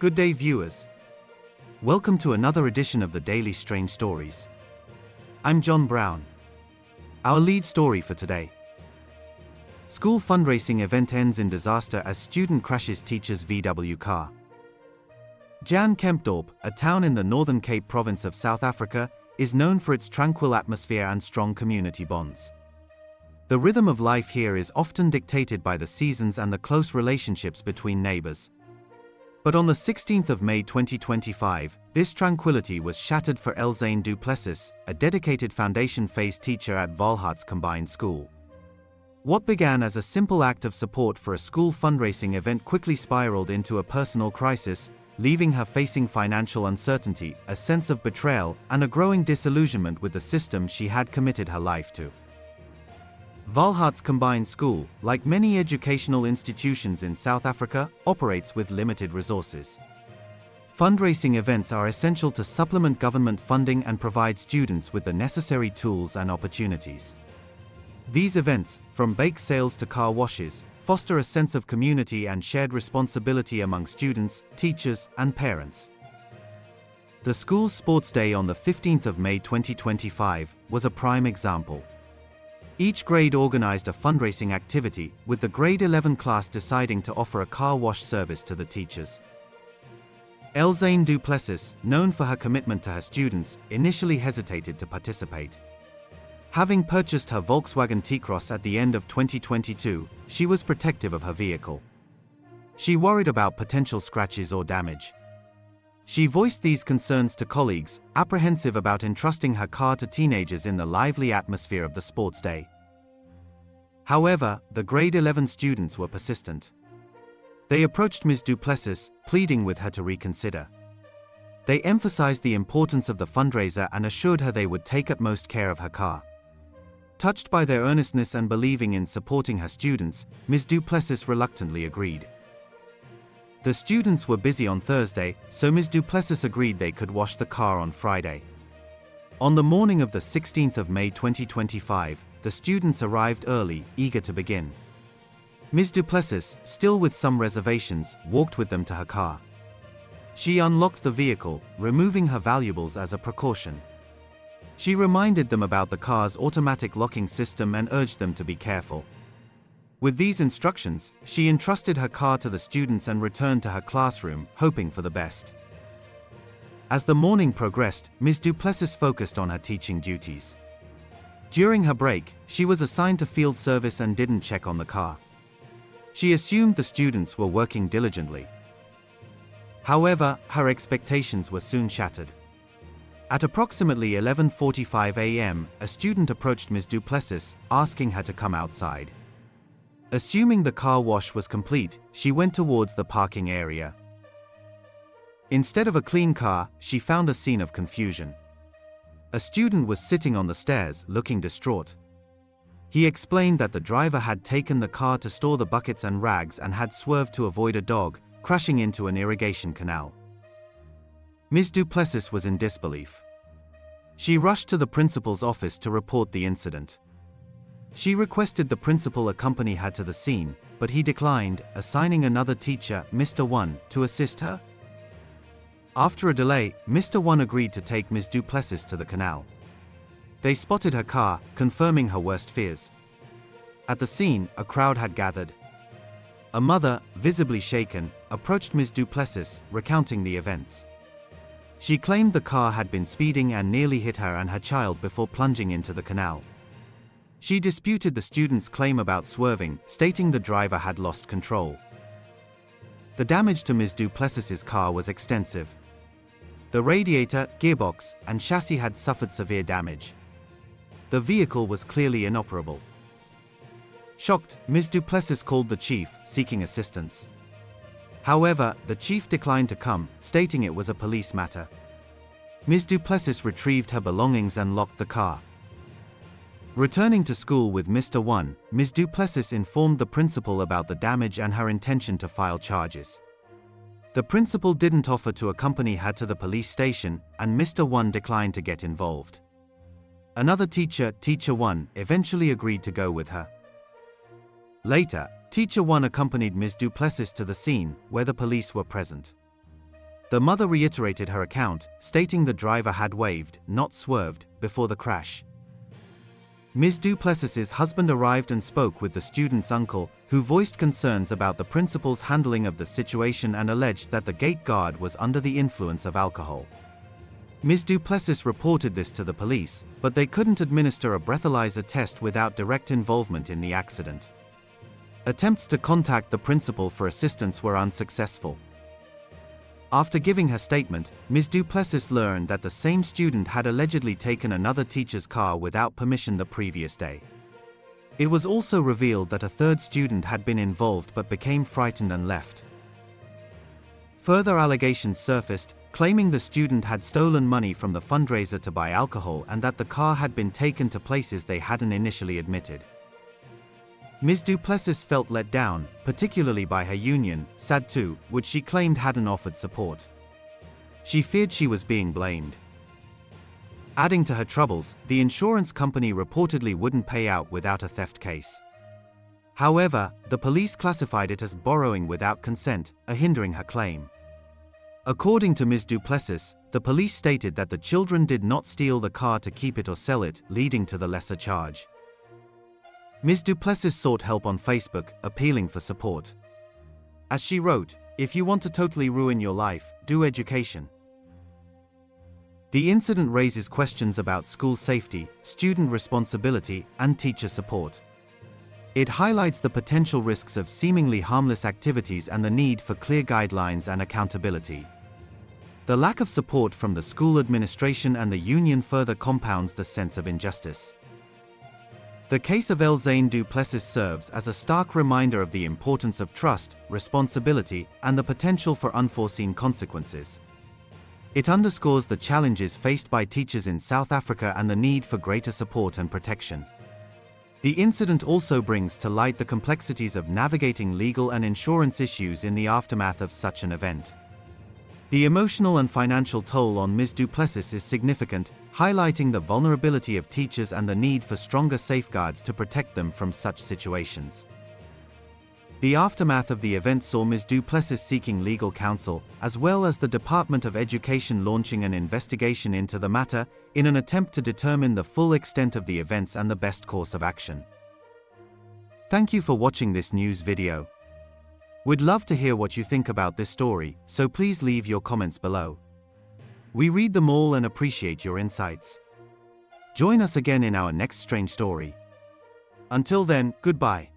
Good day, viewers. Welcome to another edition of the Daily Strange Stories. I'm John Brown. Our lead story for today. School fundraising event ends in disaster as student crashes teacher's VW car. Jan Kempdorp, a town in the Northern Cape province of South Africa, is known for its tranquil atmosphere and strong community bonds. The rhythm of life here is often dictated by the seasons and the close relationships between neighbors. But on the 16th of May 2025, this tranquility was shattered for El-Zané du Plessis, a dedicated foundation phase teacher at Valhart's combined school. What began as a simple act of support for a school fundraising event quickly spiraled into a personal crisis, leaving her facing financial uncertainty, a sense of betrayal, and a growing disillusionment with the system she had committed her life to. Valhart's combined school, like many educational institutions in South Africa, operates with limited resources. Fundraising events are essential to supplement government funding and provide students with the necessary tools and opportunities. These events, from bake sales to car washes, foster a sense of community and shared responsibility among students, teachers, and parents. The school's sports day on the 15th of May 2025 was a prime example. Each grade organized a fundraising activity, with the grade 11 class deciding to offer a car wash service to the teachers. El-Zané du Plessis, known for her commitment to her students, initially hesitated to participate. Having purchased her Volkswagen T-Cross at the end of 2022, she was protective of her vehicle. She worried about potential scratches or damage. She voiced these concerns to colleagues, apprehensive about entrusting her car to teenagers in the lively atmosphere of the sports day. However, the grade 11 students were persistent. They approached Ms. du Plessis, pleading with her to reconsider. They emphasized the importance of the fundraiser and assured her they would take utmost care of her car. Touched by their earnestness and believing in supporting her students, Ms. du Plessis reluctantly agreed. The students were busy on Thursday, so Ms. du Plessis agreed they could wash the car on Friday. On the morning of the 16th of May 2025, the students arrived early, eager to begin. Ms. du Plessis, still with some reservations, walked with them to her car. She unlocked the vehicle, removing her valuables as a precaution. She reminded them about the car's automatic locking system and urged them to be careful. With these instructions, she entrusted her car to the students and returned to her classroom, hoping for the best. As the morning progressed, Ms. du Plessis focused on her teaching duties. During her break, she was assigned to field service and didn't check on the car. She assumed the students were working diligently. However, her expectations were soon shattered. At approximately 11:45 a.m., a student approached Ms. du Plessis, asking her to come outside. Assuming the car wash was complete, she went towards the parking area. Instead of a clean car, she found a scene of confusion. A student was sitting on the stairs, looking distraught. He explained that the driver had taken the car to store the buckets and rags and had swerved to avoid a dog, crashing into an irrigation canal. Ms. du Plessis was in disbelief. She rushed to the principal's office to report the incident. She requested the principal accompany her to the scene, but he declined, assigning another teacher, Mr. 1, to assist her. After a delay, Mr. 1 agreed to take Ms. du Plessis to the canal. They spotted her car, confirming her worst fears. At the scene, a crowd had gathered. A mother, visibly shaken, approached Ms. du Plessis, recounting the events. She claimed the car had been speeding and nearly hit her and her child before plunging into the canal. She disputed the student's claim about swerving, stating the driver had lost control. The damage to Ms. du Plessis's car was extensive. The radiator, gearbox, and chassis had suffered severe damage. The vehicle was clearly inoperable. Shocked, Ms. du Plessis called the chief, seeking assistance. However, the chief declined to come, stating it was a police matter. Ms. du Plessis retrieved her belongings and locked the car. Returning to school with Mr. 1, Ms. du Plessis informed the principal about the damage and her intention to file charges. The principal didn't offer to accompany her to the police station, and Mr. 1 declined to get involved. Another teacher, Teacher 1, eventually agreed to go with her. Later, Teacher 1 accompanied Ms. du Plessis to the scene, where the police were present. The mother reiterated her account, stating the driver had waved, not swerved, before the crash. Ms. du Plessis's husband arrived and spoke with the student's uncle, who voiced concerns about the principal's handling of the situation and alleged that the gate guard was under the influence of alcohol. Ms. du Plessis reported this to the police, but they couldn't administer a breathalyzer test without direct involvement in the accident. Attempts to contact the principal for assistance were unsuccessful. After giving her statement, Ms. du Plessis learned that the same student had allegedly taken another teacher's car without permission the previous day. It was also revealed that a third student had been involved but became frightened and left. Further allegations surfaced, claiming the student had stolen money from the fundraiser to buy alcohol and that the car had been taken to places they hadn't initially admitted. Ms. du Plessis felt let down, particularly by her union, SAD2, which she claimed hadn't offered support. She feared she was being blamed. Adding to her troubles, the insurance company reportedly wouldn't pay out without a theft case. However, the police classified it as borrowing without consent, hindering her claim. According to Ms. du Plessis, the police stated that the children did not steal the car to keep it or sell it, leading to the lesser charge. Ms. du Plessis sought help on Facebook, appealing for support. As she wrote, "If you want to totally ruin your life, do education." The incident raises questions about school safety, student responsibility, and teacher support. It highlights the potential risks of seemingly harmless activities and the need for clear guidelines and accountability. The lack of support from the school administration and the union further compounds the sense of injustice. The case of El-Zané du Plessis serves as a stark reminder of the importance of trust, responsibility, and the potential for unforeseen consequences. It underscores the challenges faced by teachers in South Africa and the need for greater support and protection. The incident also brings to light the complexities of navigating legal and insurance issues in the aftermath of such an event. The emotional and financial toll on Ms. du Plessis is significant, highlighting the vulnerability of teachers and the need for stronger safeguards to protect them from such situations. The aftermath of the event saw Ms. du Plessis seeking legal counsel, as well as the Department of Education launching an investigation into the matter, in an attempt to determine the full extent of the events and the best course of action. Thank you for watching this news video. We'd love to hear what you think about this story, so please leave your comments below. We read them all and appreciate your insights. Join us again in our next strange story. Until then, goodbye.